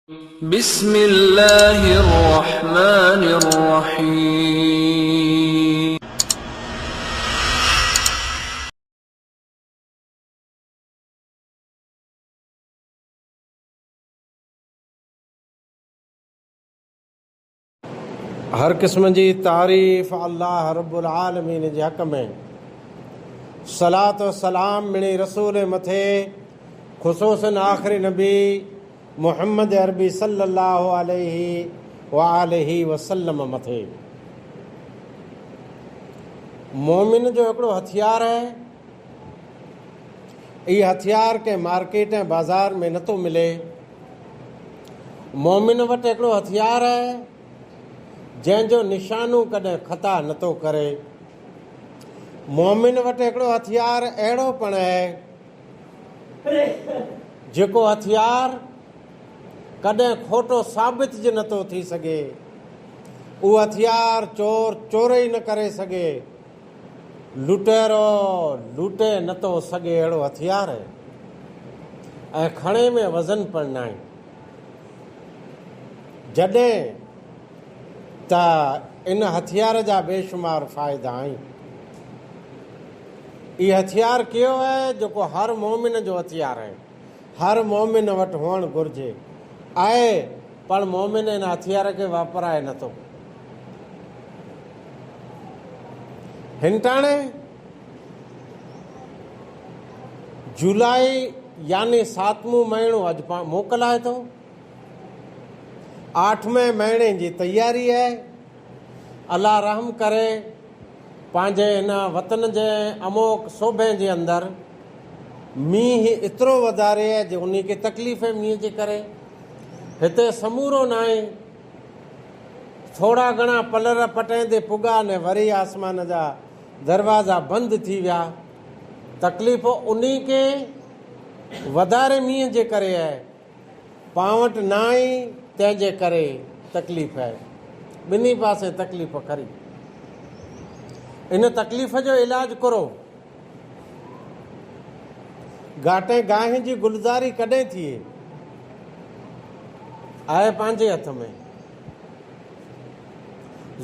बिस्मिल्लाहिर्रहमानिर्रहीम। हर क़िस्म जी तारीफ़ अल्लाह रब्बुल आलमीन जे हक़ में। सलात व सलाम मिणी रसूल मथे ख़ुसूसन आख़िरी नबी मुहम्मद अरबी सल्लल्लाहु अलैहि व आलिहि वसल्लम मथे। मोमिन जो हिकिड़ो हथियार है। इह हथियार के मार्केट ऐं बाज़ार में नथो मिले। मोमिन वटि हिकिड़ो हथियार है जंहिंजो निशानो कॾहिं ख़ता नथो करे। मोमिन वटि हिकिड़ो हथियार अहिड़ो पिणु आहे जेको हथियार कॾहिं खोटो साबित ज नथो थी सघे। उहो हथियार चोर चोरी न करे सघे, लुटेरो लूटे नथो सघे। अहिड़ो हथियार आहे ऐं खणे में वज़न पिणु न आहे। जॾहिं त इन हथियार जा बेशुमार फ़ाइदा आहिनि। इहो हथियार कहिड़ो आहे जेको हर मोमिन जो हथियार आहे, हर मोमिन वटि हुअणु घुरिजे। आहे पर मोमिन इन हथियार खे वापराए नथो। हिनटाणे जुलाई यानी 7वां महीनो अॼु मोकिलाए थो। 8वें महीने जी तयारी आहे। अल्लाह रहम करे पंहिंजे हिन वतन जे अमोक सोभे जे अंदरि मींहुं एतिरो वधारे आहे जो उन खे तकलीफ़ मींहं जे करे हिते समूरो न आहे। थोरा घणा पलर पटाईंदे पुॻा ने वरी आसमान जा दरवाज़ा बंदि थी विया। तकलीफ़ उन खे वधारे मींहं जे करे आहे। पां वटि न आई तंहिंजे करे तकलीफ़ आहे। ॿिन्ही पासे तकलीफ़ खरी। इन तकलीफ़ जो इलाज करो। घाटे गांहि जी गुलज़ारी कॾहिं थिए आहे पंहिंजे हथ में।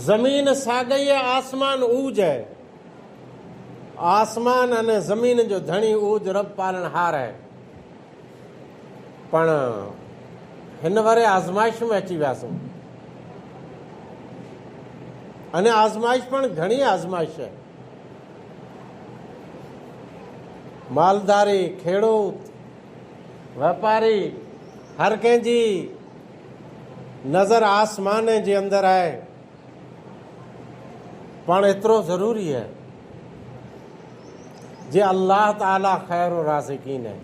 ज़मीन साॻई आहे, आसमान ऊज आहे। आसमान अने ज़मीन जो धणी ऊज रब पालनहार आहे। पण हिन वारे आज़माइश में अची वियासीं। अने आज़माइश पण घणी आज़माइश आहे। मालदारी, खेड़ूत, वापारी, हर कंहिंजी नज़र आसमान जे अंदरि आहे। पण एतिरो ज़रूरी आहे जे अल्लाह ताला ख़ैर राज़िकीन आहे।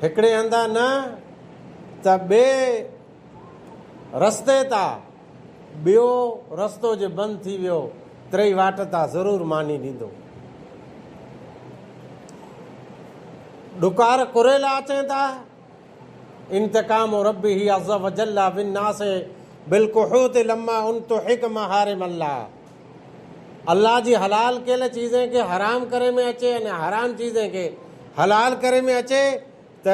हिकिड़े हंधा न त ॿिए रस्ते तां ॿियो रस्तो जे बंदि थी वियो, टई वाट तां ज़रूरु मानी ॾींदो। ॾुकार कुरेला अचनि था। इंतकाम रब्बी ही अज़्ज़ व जल्ल बिन्नास बिलकुहूत लम्मा उनतुहिक महारिम अल्लाह। अल्लाह जी हलाल कयल चीज़ें खे हराम करे में अचे अने हराम चीज़ें खे हलाल करे में अचे त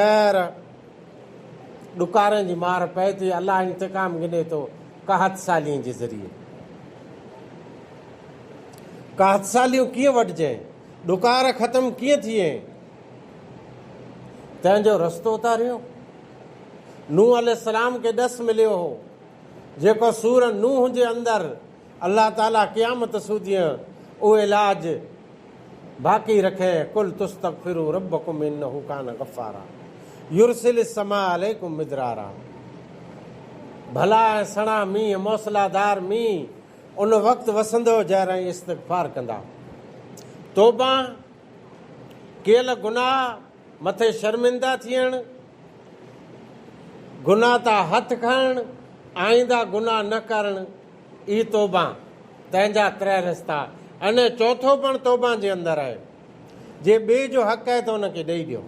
ॾुकारनि जी मार पए थी। अल्लाह इंतकाम गिने थो 61 सालियुनि जे ज़रिए। 61 सालियूं कीअं वठिजे, ॾुकार ख़तमु कीअं थिए, तंहिंजो रस्तो उतारियो। नूह अलैहिस्सलाम खे ॾस मिलियो हो जेको सूर नूह जे अंदरि अल्लाह ताला क़यामत सूदीअ उहो इलाज बाक़ी रखे। कुल तुस्तगफिरू रब्बकुम इन्नहु कान गफ़ारा युरसिल समा अलैकुम मिदरारा। भला ऐं सणा मींहुं, मौसलाधार मींहुं उन वक़्तु वसंदो जंहिं इस्तग़फ़ार कंदा। तौबा कयल गुनाह मथे शर्मिंदा थियणु, गुनाह तां हथ खणणु, आईंदा गुनाह न करणु, ई तौबा। तंहिंजा 3 रस्ता। अने चौथो पण तौबा जे अंदरि आहे। जे ॿिए जो हक़ आहे त हुनखे ॾेई ॾियो।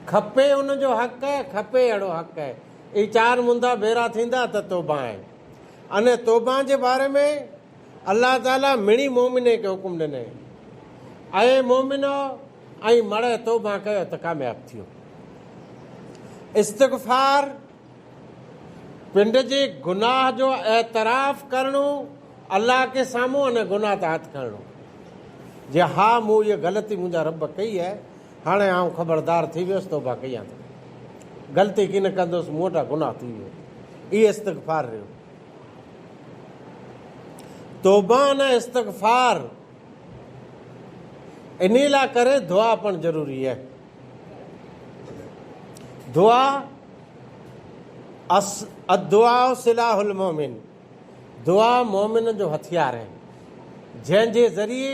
खपे हुनजो हक़ आहे, खपे अहिड़ो हक़ आहे। ई 4 मुंदा भेरा थींदा त तौबा आहे। अने तौबा जे बारे में अल्लाह ताला मिणी मोमिने खे हुकुम ॾिने। ऐं मोमिनो ऐं मड़े तौबा कयो त कामयाबु थियो। इस्तग़फ़ार पिंड जे गुनाह जो एतराफ़ करणो, अल्लाह के साम्हूं अने गुनाह ते हथ खणणो, जे हा मूं इहा ग़लती मुंहिंजा रब कई आहे, हाणे आउं ख़बरदार थी वियुसि, तौबा कयां थो, ग़लती की न कंदुसि, मूं वटां गुनाह थी वियो, इहो इस्तग़फ़ार रहियो। तौबा न इस्तग़फ़ार इन लाइ करे दुआ पण ज़रूरी आहे। दुआ अदुआ सिलाहुल मोमिन, दुआ मोमिन जो हथियार है, जंहिंजे ज़रिए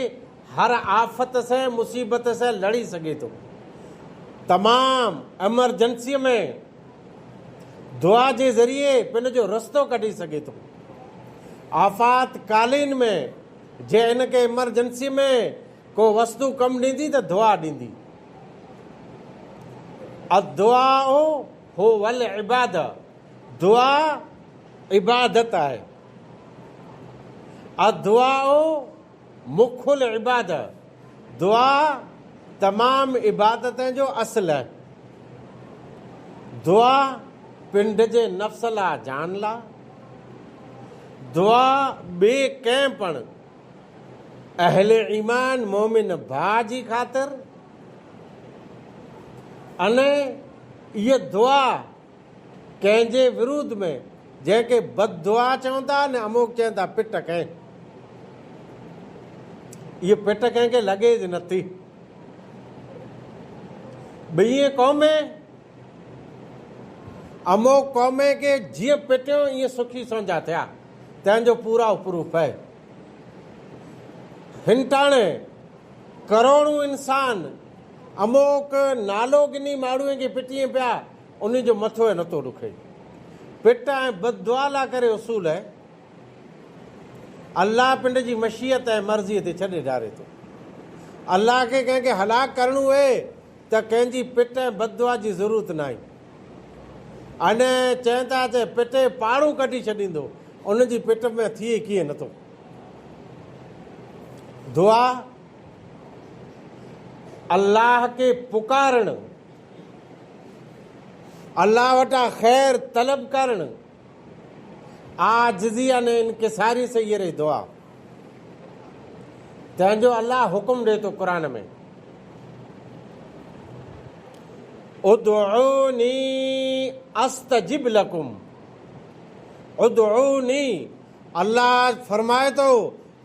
हर आफ़त से मुसीबत से लड़ी सघे थो। तमामु एमरजेंसीअ में दुआ जे ज़रिए पिन जो रस्तो कढी सघे थो। आफ़ातकालीन में जे इनखे एमरजेंसी में को वस्तु कमु ॾींदी त दुआ ॾींदी। अदुआ हो वल इबाद, दुआ इबादत आहे। अदुआ मुखुल इबाद, दुआ तमाम इबादतें जो असुल है। दुआ पिंड जे नफ़्स ला जान ला, दुआ बे कंहिं पण अहले ईमान मोमिन भाउ जी ख़ातिर, अने इहा दुआ कंहिंजे विरुद्ध में जंहिंखे बददुआ चवनि था न अमुक चवनि था पिट कंहिं, इहा पिट कंहिंखे लॻे ज नथी। ॿीं क़ौमे अमुक क़ौमे खे जीअं पिटियो ईअं सुखी समझा थिया, तंहिंजो पूरा प्रूफ आहे। हिनटाणे करोड़ों इंसान अमुक नालो गिनी माण्हूअ खे पिटीअ पिया, उन जो मथो ऐं नथो ॾुखे। पिट ऐं बददुआ लाइ करे उसूल आहे, अल्लाह पिंड जी मशीयत ऐं मर्ज़ीअ ते छॾे ॾारे थो। अल्लाह खे कंहिंखे हलाक करणो आहे त कंहिंजी पिट ऐं बददुआ जी ज़रूरत न आहे। अने चवनि था त पिटे पाड़ू कढी छॾींदो, उनजी पिट में थिए कीअं नथो। दुआ अल्लाह के पुकारणु, अल्लाह वटां ख़ैर तलब करणु, आजिज़ी अने इनकिसारी से इहे रही दुआ। तंहिंजो अल्लाह हुकुम ॾे थो क़ुरान में, उदउनी अस्तजिब लकुम, उदउनी अल्लाह फरमाए थो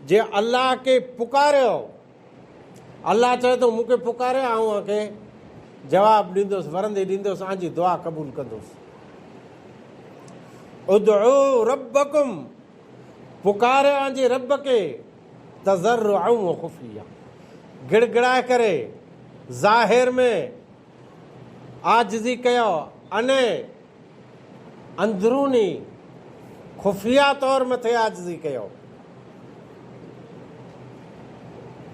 जे अल्लाह के पुकारियो, अल्लाह चए थो मूंखे पुकारे, आऊं खे जवाब ॾींदुसि, वरंदी ॾींदुसि, तव्हांजी दुआ क़बूल कंदुसि। उदउ रब्बकुम, पुकारे आंजे रब के तज़र्रुअन व खुफ़िया, गिड़गिड़ाए करे ज़ाहिर में आजिज़ी कयो, अने अंदरूनी खुफ़िया तौर मथे आजिज़ी कयो।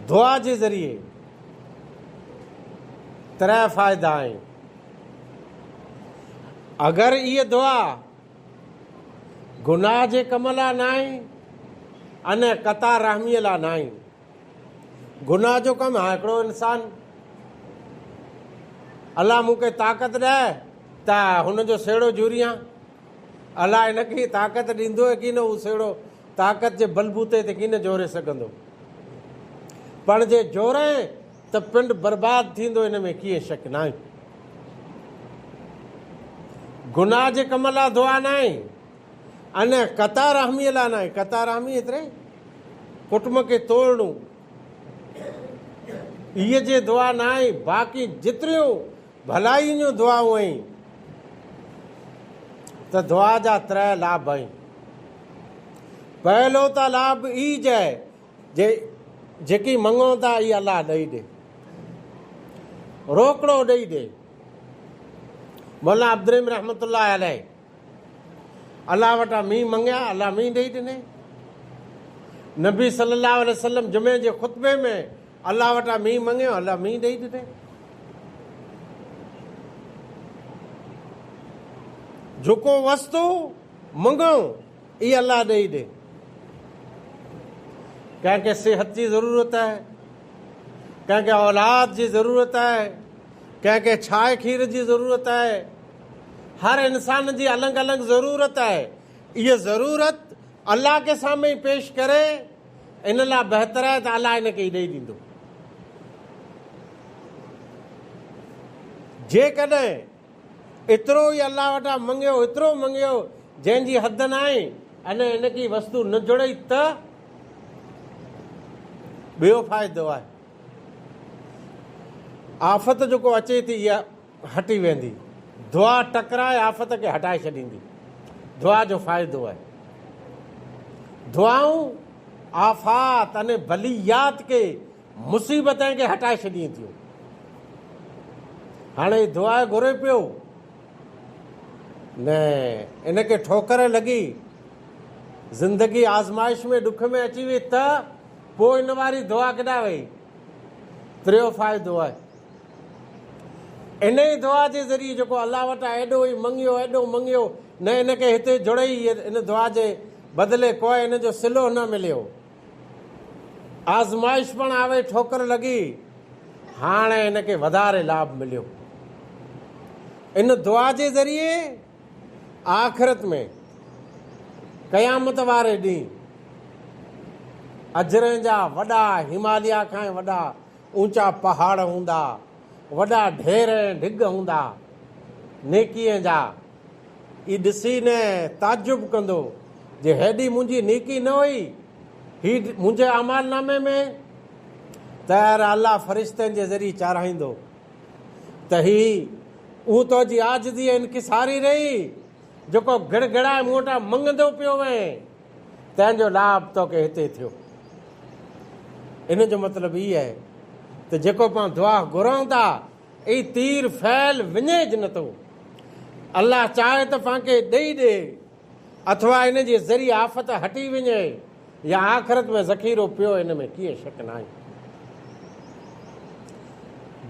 दुआ जे ज़रिए तरह फ़ाइदा आहिनि। अगरि इहा दुआ गुनाह जे कम लाइ न आहे अने क़ता रहमीअ लाइ न आहे। गुनाह जो कमु आहे हिकिड़ो इंसान, अल्लाह मूंखे ताक़त ॾे त हुनजो सेड़ो जुरियां, अल्लाह हिनखे ताक़त ॾींदो की न, उहो सेड़ो ताक़त जे बलबूते ते की न जोड़े सघंदो। पण जे जोड़े त पिंड बर्बाद थींदो, हिन में कीअं शक न आहे। गुनाह जे कम लाइ दुआ न आहे, अने क़ता रहमीअ लाइ न आहे। क़ता रहमी एतिरे कुटुंब खे तोड़णो, इहे जे दुआ न आहे। बाक़ी जेतिरियूं भलाई जूं दुआऊं आहिनि त दुआ जा 3 लाभ आहिनि। पहिलो त लाभ ई जे जेकी मङो था इहा अल्लाह ॾेई ॾे, रोकड़ो ॾेई ॾे। मौलाना अब्दुल रहमतुल्लाह अलैह अल्लाह वटां मींहुं मंगिया, अल्लाह मींहुं ॾेई ॾिनई। नबी सल्लल्लाहु अलैहि वसल्लम जुमे जे ख़ुतबे में अल्लाह वटां मींहुं मंगियो, अल्लाह मींहुं ॾेई ॾिनई। जेको वस्तु मंगो इहा अल्लाह ॾेई ॾे। कंहिंखे सिहत जी ज़रूरत आहे, कंहिंखे औलाद जी ज़रूरत आहे, कंहिंखे छाए खीर जी ज़रूरत आहे। हर इंसान जी अलॻि अलॻि ज़रूरत आहे। इहा ज़रूरत अलाह के साम्हूं ई पेश करे, इन लाइ बहितर आहे त अलाह इन खे ई ॾेई ॾींदो। जेकॾहिं एतिरो ई अलाह वटां मंगियो, एतिरो मंगियो जंहिंजी हद न आहे, अने इनकी वस्तु न जुड़ई त ॿियो फ़ाइदो आहे। आफ़त जेको अचे थी इहा हटी वेंदी। दुआ टकराए आफ़त खे हटाए छॾींदी। दुआ जो फ़ाइदो आहे। दुआऊं आफ़ात अने बलियात के मुसीबतनि खे हटाए छॾीनि थियूं। हाणे दुआ घुरे पियो न, इनखे ठोकर लॻी, ज़िंदगी आज़माइश में ॾुख में अची वई त पोइ इन वारी दुआ केॾांहुं वई। टियों फ़ाइदो आहे, इन ई दुआ जे ज़रिए जेको अलाह वटां एॾो ई मंगियो, एॾो मंगियो, न इनखे हिते जुड़ई, इन दुआ जे बदिले कोई इन जो सिलो न मिलियो। आज़माइश पण आवे, ठोकर लॻी, हाणे इनखे वधारे लाभ मिलियो। इन दुआ जे ज़रिए आख़िरत में क़यामत वारे ॾींहुं अजरनि जा वॾा, हिमालया खां वॾा ऊंचा पहाड़ हूंदा, वॾा ढेर ढिग हूंदा नेकीअ जा। ई ॾिसी न ताजुब कंदो जे हेॾी मुंहिंजी नेकी न हुई ही मुंहिंजे अमालनामे में, त अलाह फ़रिश्तनि जे ज़रिए चाराईंदो त ही उहो तुंहिंजी आजिज़ी इनकिसारी रही, जेको गिड़गिड़ाए मूं वटां मंगंदो पियो वए, तंहिंजो लाभ तोखे हिते थियो। इन जो मतिलबु इहो आहे त जेको पाण दुआ घुरूं था, ई तीर फैल विञे ज नथो। अलाह चाहे त पाण खे ॾेई ॾे, अथवा इन जे ज़रिए आफ़त हटी वञे, या आख़िरत में ज़ख़ीरो पियो, इन में कीअं शक न आहे।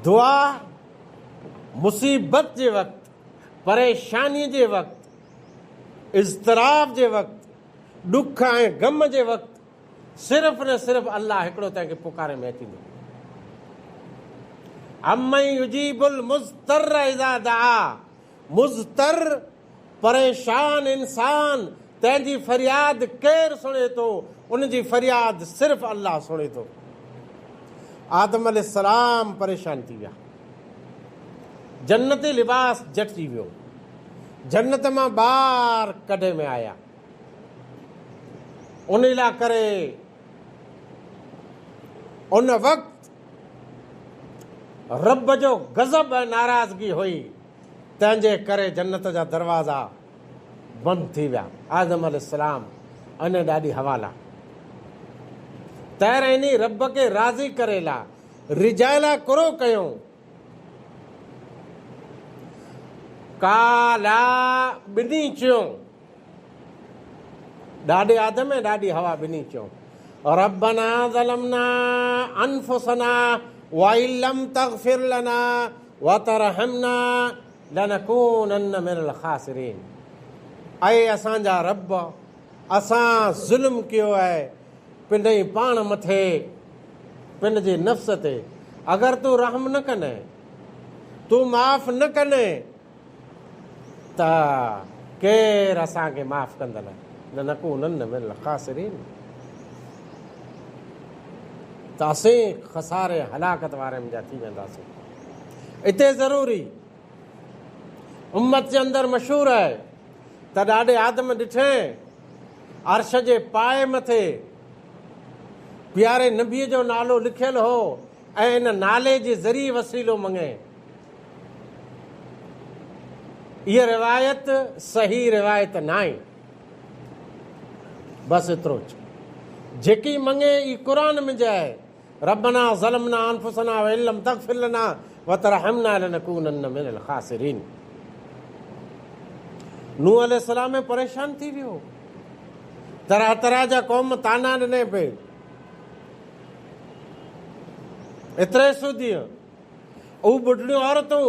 दुआ मुसीबत जे वक़्तु, परेशानीअ जे वक़्तु, इज़्तिराब जे वक़्तु, ॾुख ऐं ग़म जे वक़्तु सिर्फ़ु न सिर्फ़ु अलाह हिकिड़ो तंहिंखे पुकारे में अची वेंदो। अम्मन युजीबुल मुज़्तर इज़ा दआ, मुज़तर परेशान इंसान, तंहिंजी फरियाद केरु सुणे थो? उनजी फरियाद सिर्फ़ु अलाह सुणे थो। आदम अलैहिस्सलाम परेशान थी विया, जन्नती लिबास जटिजी वियो, जन्नत मां ॿार कढे में आया। उन लाइ करे उन वक़्तु रब जो गज़ब ऐं नाराज़गी हुई, तंहिंजे करे जन्नत जा दरवाज़ा बंदि थी विया। आदम अलैहिस्सलाम अने ॾाढी हवाला तैर इन रब खे राज़ी करेला, रिजाइला करो कयूं। काला ॿिन्ही चयूं, ॾाढे आदम ऐं ॾाढी हवा ॿिन्ही चयूं, रब्बना ज़लमना अनफुसना व इल्लम तग़फिर लना व तरहमना लनकूनन्न मिनल ख़ासिरीन। ऐं असांजा रब, असां ज़ुल्म कयो आहे पंहिंजे पाण मथे, पंहिंजे नफ़्स ते। अगरि तूं रहम न कने, तूं माफ़ न कने, त केरु असांखे माफ़ कंदड़? लनकूनन्न मिनल ख़ासिरीन। त असीं खसारे हलाकत वारनि जा थी वेंदासीं। हिते ज़रूरी उम्मत जे अंदरि मशहूरु आहे त ॾाढे आदम ॾिठे अर्श जे पाए मथे प्यारे नबीअ जो नालो लिखियलु हो, ऐं इन नाले जे ज़रिए वसीलो मंगे। इहा रिवायत सही रिवायत न आहे, बसि एतिरो जेकी मंगे ई क़ुरान में जाए, रब्बना ज़लमना अनफुसना व इल्लम तग़फिर लना व तरहमना लनकूनन्न मिनल ख़ासिरीन। नूह अलैहिस्सलाम में परेशान थी वियो, तरह तरह जा क़ौम ताना ॾिने पे, एतिरे सूदीअ उहे बुढड़ियूं औरतूं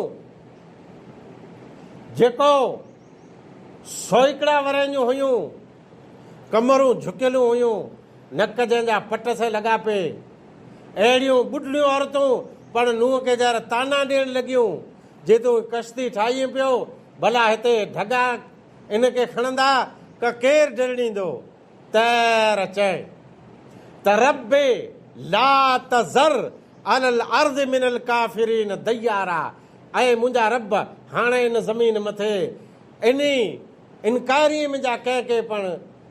जेको सोइकड़ा वरनि हुयूं, कमरूं झुकियलूं हुयूं, नक जंहिंजा पट से लॻा पे, अहिड़ियूं बुढड़ियूं औरतूं पण नूह खे जर ताना ॾियण लॻियूं, जे तूं कश्ती ठाहीं पियो भला हिते ढगा इनखे खणंदा का केरु ॾिणींदो? तैर चए त रब्बे ला तज़र अलल अर्ज़ मिनल काफ़िरीन दय्यारा, ऐं मुंहिंजा रब हाणे इन ज़मीन मथे इन इनकारी मुंहिंजा कंहिंखे पण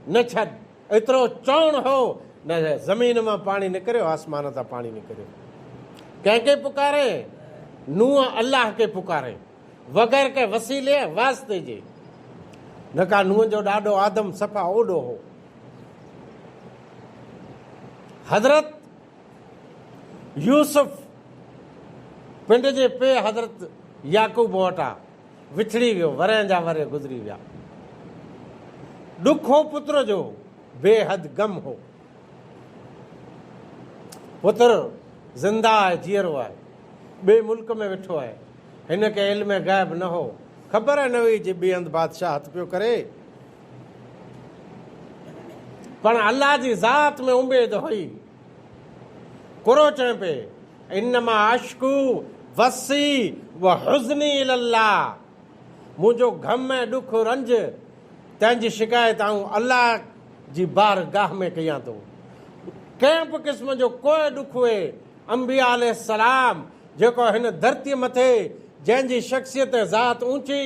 न छॾ। एतिरो चवणु हो न ज़मीन मां पाणी निकिरियो, आसमान तां पाणी निकिरियो। कंहिंखे पुकारे? नूह अलाह खे पुकारे, बग़ैर कंहिं वसीले वास्ते जे। न का नूह जो ॾाढो आदम सफ़ा ओॾो हो। हज़रत यूसुफ पिंड जे पे हज़रत याकूब वटां विछड़ी वियो, वरे जा वरे गुज़री विया। ॾुख हो पुत्र जो, बेहद गम हो। पुत्र ज़िंदा आहे, जीअरो आहे, ॿिए मुल्क में वेठो आहे, हिन खे इल्म ग़ैब न हो, ख़बर न हुई जे ॿिए हंधि बादशाह हथ पियो करे। पण अलाह जी ज़ात में उमेद हुई। कुरो चए पे इन्नमा अश्कू वसी व हुज़्नी इलल्लाह, मुंहिंजो गम ऐं ॾुख रंज तंहिंजी शिकायत आऊं अलाह जी बारगाह में कयां थो। कंहिं बि क़िस्म जो कोई ॾुख हुए, अंबिया अलैहिस्सलाम जेको हिन धरतीअ मथे जंहिंजी शख़्सियत ज़ात ऊंची,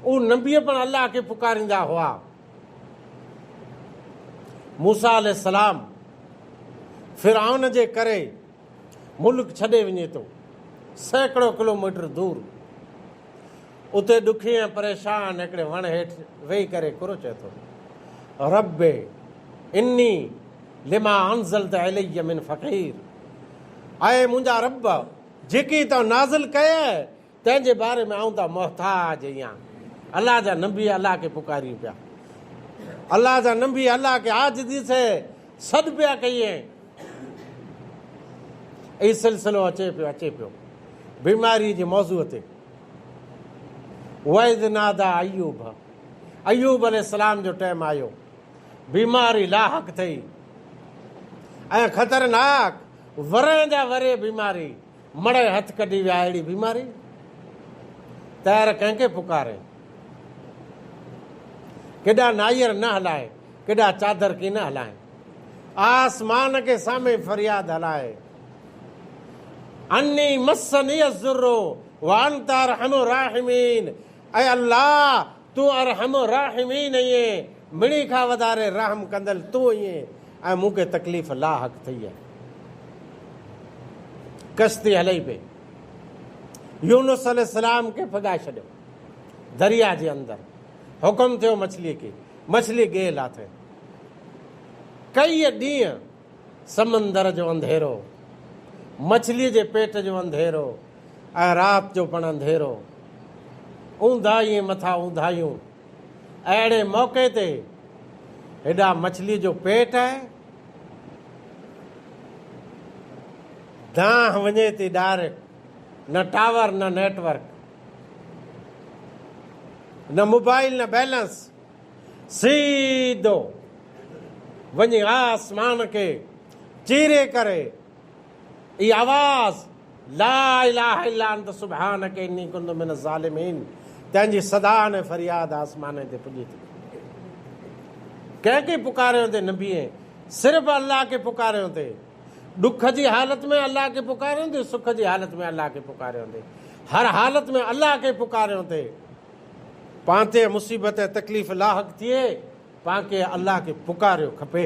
उहे नबीअ पण अलाह खे पुकारींदा हुआ। मूसा अलैहिस्सलाम फिरआउन जे करे मुल्क छॾे वञे थो, सैकड़ो किलोमीटर दूर। उते ॾुखी ऐं परेशान हिकिड़े वण हेठि वेही करे कुरो चए थो, रब्बे इन्नी लिमा अंज़लत इलैया मिन फ़क़ीर, ऐं मुंहिंजा रब जेकी तव्हां नाज़िल कया तंहिंजे बारे में आऊं त मोहताज आहियां। अलाह जा नबी अलाह खे पुकारी पिया, अलाह जा नबी अलाह खे आजिज़ी से सॾु पिया कई। ई सिलसिलो अचे पियो बीमारी जे मौज़ूअ ते। वैद नादा अयूब अलैहिस्सलाम जो टाइम आयो, बीमारी लाहक थई ऐं ख़तरनाक, वरे जा वरे बीमारी, मड़े हथ कढी विया। अहिड़ी बीमारी तैर कंहिंखे पुकारे? केॾा नायर न हलाए, केॾा चादर की न हलाए, आसमान के सामे फरियाद हलाए। अन्नी मस्सनी अज़ुर्रो व अंत अरहमुर राहिमीन, ऐं अल्लाह तूं अरहमुर राहिमीन आहीं, मिणी खां वधारे रहम कंदल तूं आहीं, ऐं मूंखे तकलीफ़ लाहक थी आहे। कश्ती हलई पई, यूनुस अलैहिस्सलाम खे फॻाए छॾियो दरिया जे अंदरि। हुकुम थियो मछलीअ खे, मछली गेल आहे। कई ॾींहं समंदर जो अंधेरो, मछलीअ जे पेट जो अंधेरो ऐं राति जो पण अंधेरो, ऊंधाई मथां ऊंधायूं। अहिड़े मौक़े ते हेॾा मछलीअ जो पेट आहे, दांह वञे थी डायरेक्ट, न टावर न नेटवर्क न मोबाइल न बैलेंस, सीधो वञी आसमान खे चीरे करे ई आवाज़ ला इलाहा इल्ला अंत सुब्हानक इन्नी कुन्तु मिन ज़ालिमीन, तंहिंजी सदा ने फरियाद आसमान ते पुॼी थी। कंहिंखे पुकारियो ते नबीअ, सिर्फ़ु अल्लाह खे पुकारियो ते। ॾुख जी हालत में अल्लाह खे पुकारियो ते, सुख जी हालत में अल्लाह खे पुकारियो ते, हर हालत में अल्लाह खे पुकारियो ते। पाण ते मुसीबत तकलीफ़ लाहक थिए, पाण खे अल्लाह खे पुकारियो खपे।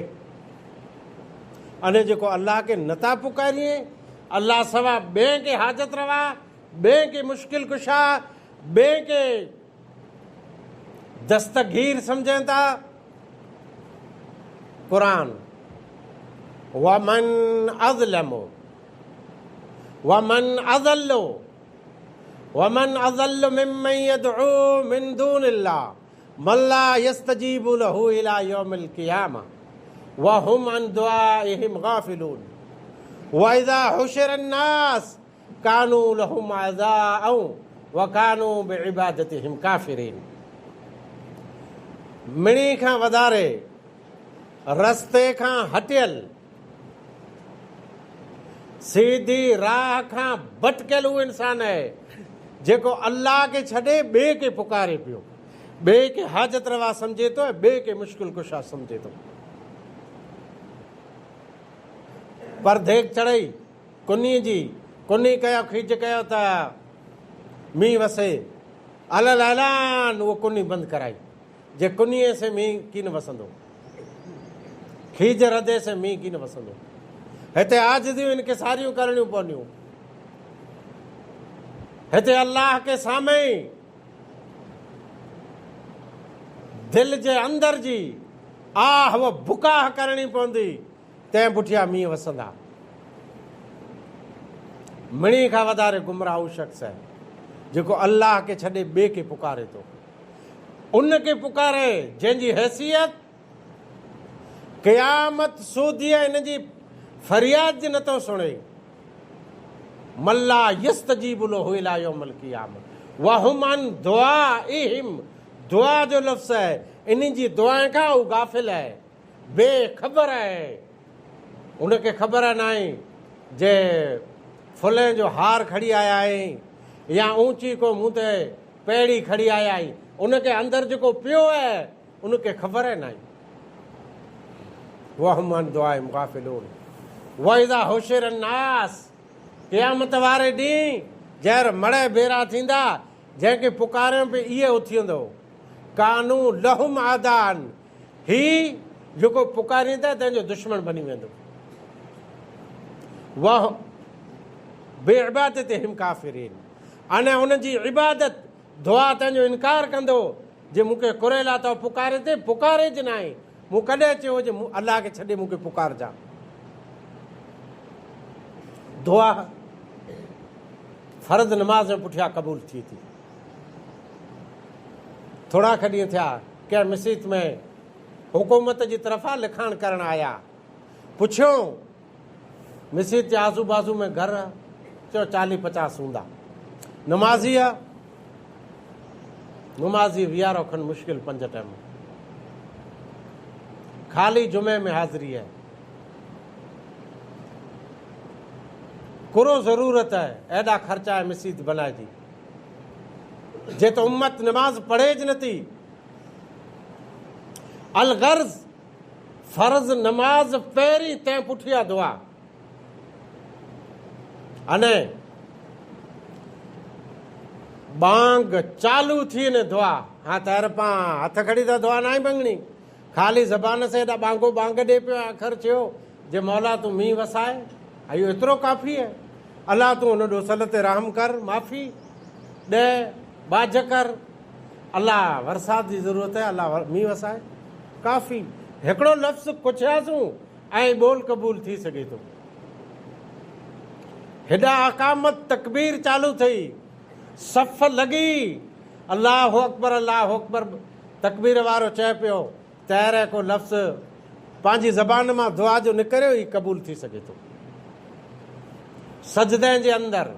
अने जेको अल्लाह खे नथा पुकारीए, अल्लाह सवा ॿिए खे हाजत रवा, ॿिए खे मुश्किल कुशा, ॿिए खे दस्तगीर सम्झनि था। क़ुरान वमन अज़लमु वमन अज़ल्लु वमन अज़ल्लु मिम्मन यदउ मिन दूनिल्लाह मन ला यस्तजीबु लहु इला यौमिल क़ियामा व हुम अन दुआइहिम गाफिलून व इज़ा हुशिरन नास कानू लहुम अज़ाअ व कानू बिइबादतिहिम काफिरीन। मिणी खां वधारे रस्ते खां हटियल, सीधी राह खां भटकियल उहो इंसान आहे जेको अल्लाह खे छॾे ॿिए खे पुकारे पियो, ॿिए खे हाजत रवा सम्झे थो ऐं ॿिए खे मुश्किल कुशा सम्झे थो। पर देख चढ़ई कुनी जी, कुनी कयो खिच कयो त मींहुं वसे, अलल ऐलान उहो कुनी बंदि कराई। जे कुनीअ से मींहुं कीन वसंदो, खीज रधे से मींहुं कीन वसंदो। हिते आजिज़ियूं इनखे सारियूं करणियूं पवंदियूं। हिते अल्लाह के साम्हूं दिल जे अंदर जी आह वो बुकाह करणी पवंदी, तंहिं पुठियां मींहुं वसंदा। मिणी खां वधारे गुमराह हू शख़्स आहे जेको अल्लाह खे छॾे ॿिए खे पुकारे थो। उन खे पुकारे जंहिंजी हैसियत क़यामत सूदीअ हिन जी फरियाद जी नथो सुणे। मल्ला यस्तजीबु लहु इला यौमिल क़ियामह व हुम अन दुआइहिम, दुआ जो लफ़्ज़ आहे, इन जी दुआए खां हू गाफ़िल आहे, बेख़बर आहे। उनखे ख़बर न आहे जे फुले जो हार खणी आया आहीं या ऊंची को मूं ते पेड़ी खणी आया आहीं, उनखे अंदरि जेको पियो आहे उनखे ख़बर आहे न आहे। वहुम अन दुआइहिम गाफ़िलून व इज़ा हुशिर अन्नास, क़यामत वारे ॾींहुं जहिड़ मड़े बेरा थींदा, जंहिंखे पुकारियो पे इहे उथींदो। कानू लहुम आदान, ही जेको पुकारींदा तंहिंजो दुश्मन बनी वेंदो। वह बेइबादतिहिम काफ़िरीन, अने उनजी इबादत दुआ तंहिंजो इनकार कंदो। जे मूंखे कुरेला तो पुकारे ते पुकारे ज न आहे, मूं कॾहिं चयो जे अल्लाह खे छॾे मूंखे पुकारजा। दुआ फर्ज़ नमाज़ में पुठियां क़बूल थी थी। थोड़ा ॾींहं थिया कंहिं मस्जिद में हुकूमत जी तरफ़ां लिखाण करण आया। पुछियो मस्जिद जे आज़ू बाज़ू में घर, चयो 40-50 हूंदा। नमाज़ी आहे, नमाज़ी वीहारो खनि मुश्किल 5 टाइम, खाली जुमे में हाज़िरी है। कुरो ज़रूरत है, एॾा ख़र्चा है मस्जिद बनाए जी, जे तो उम्मत नमाज पढ़े ज नथी। अलगर्ज़ फर्ज़ नमाज पहिरीं तंहिं पुठियां दुआ। अने बांग चालू थी ने दुआ, हाँ तैर पा हथ खड़ी त दुआ ना मंगणी, खाली ज़बान से एॾा बांगो बांग ॾे पियो। आख़िर चयो जे मौला तूं मींहुं वसाए, इहो एतिरो काफ़ी है। अल्लाह तूं हुन ॾोसल ते रहम कर, माफ़ी ॾे, बाज कर। अल्लाह वरसात जी ज़रूरत है, अल्लाह मींहुं वसाए, काफ़ी। हिकिड़ो लफ़्ज़ पुछियासूं ऐं ॿोल क़बूल थी सघे थो। हेॾा अकामत तकबीर चालू थी, सफ़ लॻी, अल्लाह अकबर तकबीर वारो चए पियो, तैरे को लफ़्ज़ पंहिंजी ज़बान मां दुआ जो निकिरियो ई क़बूल थी सघे थो। सजदे जे अंदरि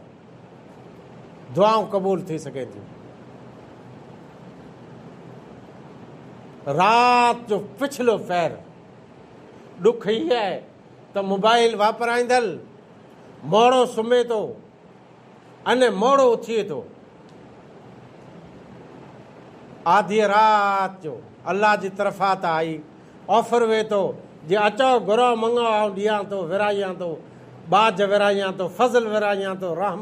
दुआऊं क़बूल थी सघे थियूं। रात जो पिछलो पैर ॾुख ई आहे त मोबाइल वापराईंदल मोड़ो सुम्हे थो अने मोड़ो उथिए थो। आधी रात जो अल्लाह जी तरफ़ा त आई, ऑफर वे थो जे अचो घुरो मंगो, आउं ॾियां थो, विरायां थो, बाज विरायां थो, फज़ल विरायां थो, रहम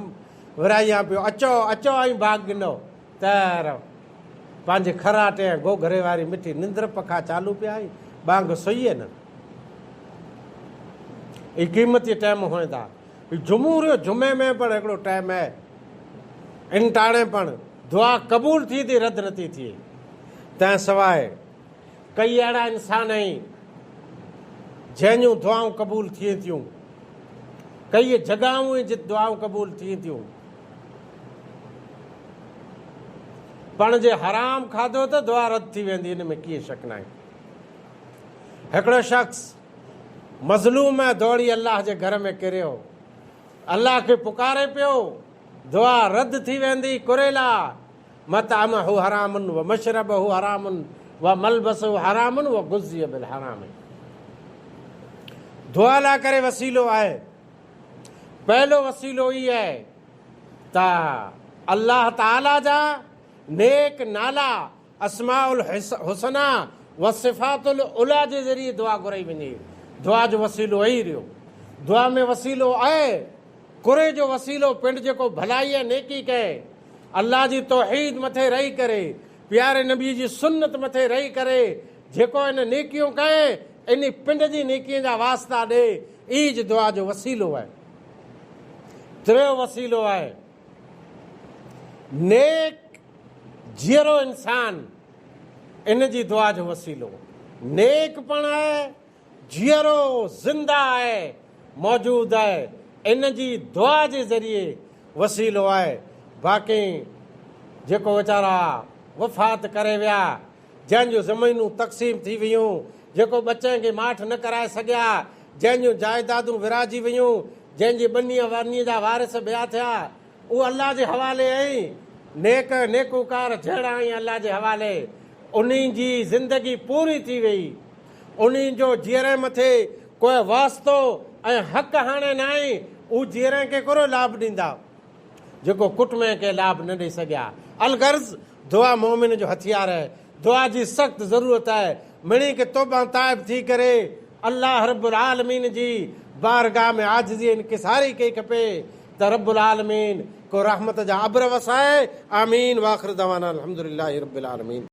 विरायां पियो। अचो अचो ऐं भाग गिनो। त पंहिंजे खराटे ऐं गोघरे वारी मिठी निंद्र पखा चालू पिया आई, बांग सुईए न। ई क़ीमती टाइम हुअनि था। जुमूर जुमे में पण हिकिड़ो टाइम आहे, इन टाणे पण दुआ क़बूल थी थी, रद्द नथी थिए। तंहिं सवाइ कई अहिड़ा इंसान आहिनि जंहिंजूं दुआऊं क़बूल थिए थियूं, कई जॻहियूं जी दुआऊं क़बूल थिए थियूं, पण जे हराम खाधो त दुआ रद्द थी वेंदी, इन में कीअं शक न आहे। हिकिड़ो शख़्स मज़लूम आहे, दौड़ी अल्लाह जे घर में किरियो, अल्लाह खे पुकारे पियो, दुआ रद्द थी वेंदी। कुरेला मतअमहु हरामुन व मशरबहु हरामुन व मलबसहु हरामुन व गुज़िय बिल हराम। दुआ लाइ करे वसीलो आहे। पहलो वसीलो ई आहे त अल्लाह ताला जा नेक नाला अस्माउल हुसना व सिफ़ातुल उला जे ज़रिए दुआ घुराई वञे। दुआ जो वसीलो आई रहियो, दुआ में वसीलो आहे कुरे जो वसीलो, पिंड जेको भलाई ऐं नेकी कहे, अल्लाह जी तौहीद मथे रही करे, प्यारे नबी जी सुन्नत मथे रही करे, जेको इन नेकियूं कहे इन पिंड जी नेकीअ जा वास्ता ॾे, ईज दुआ जो वसीलो आहे। टियों वसीलो आहे नेक जीअरो इंसान, इन जी दुआ जो वसीलो नेक पण आहे, जीअरो ज़िंदा आहे, मौजूद आहे, इन जी दुआ जे ज़रिए वसीलो आहे। बाक़ी जेको वीचारा वफ़ात करे विया, जंहिंजूं ज़मीनूं तक़सीम थी वियूं, जेको बचनि खे माठ न कराए सघिया, जंहिंजूं जाइदादूं विराजी वियूं, जंहिंजी ॿनीअ वरनीअ जा वारिस ॿिया थिया, उहो अल्लाह जे हवाले आई। नेकूकार जहिड़ा आई अल्लाह जे हवाले, उन्हनि जी ज़िंदगी पूरी थी वई, उन्हनि जो जीअरे मथे कोई वास्तो ऐं हक़ हाणे न आहे, उहे जीअरे खे कहिड़ो लाभ ॾींदा जेको कुटुंब खे लाभ न ॾेई सघिया। अलगर्ज़ दुआ मोमिन जो हथियार आहे, दुआ जी सख़्त ज़रूरत आहे। मिणी के तौबा ताइब थी करे अल्लाह रब्बुल आलमीन जी बारगाह में आजिज़ी इनकिसारी कई खपे त रब्बुल आलमीन को रहमत जा अब्र वसाए। आमीन। वाखिर दवाना अल्हम्दुलिल्लाहि रब्बिल आलमीन।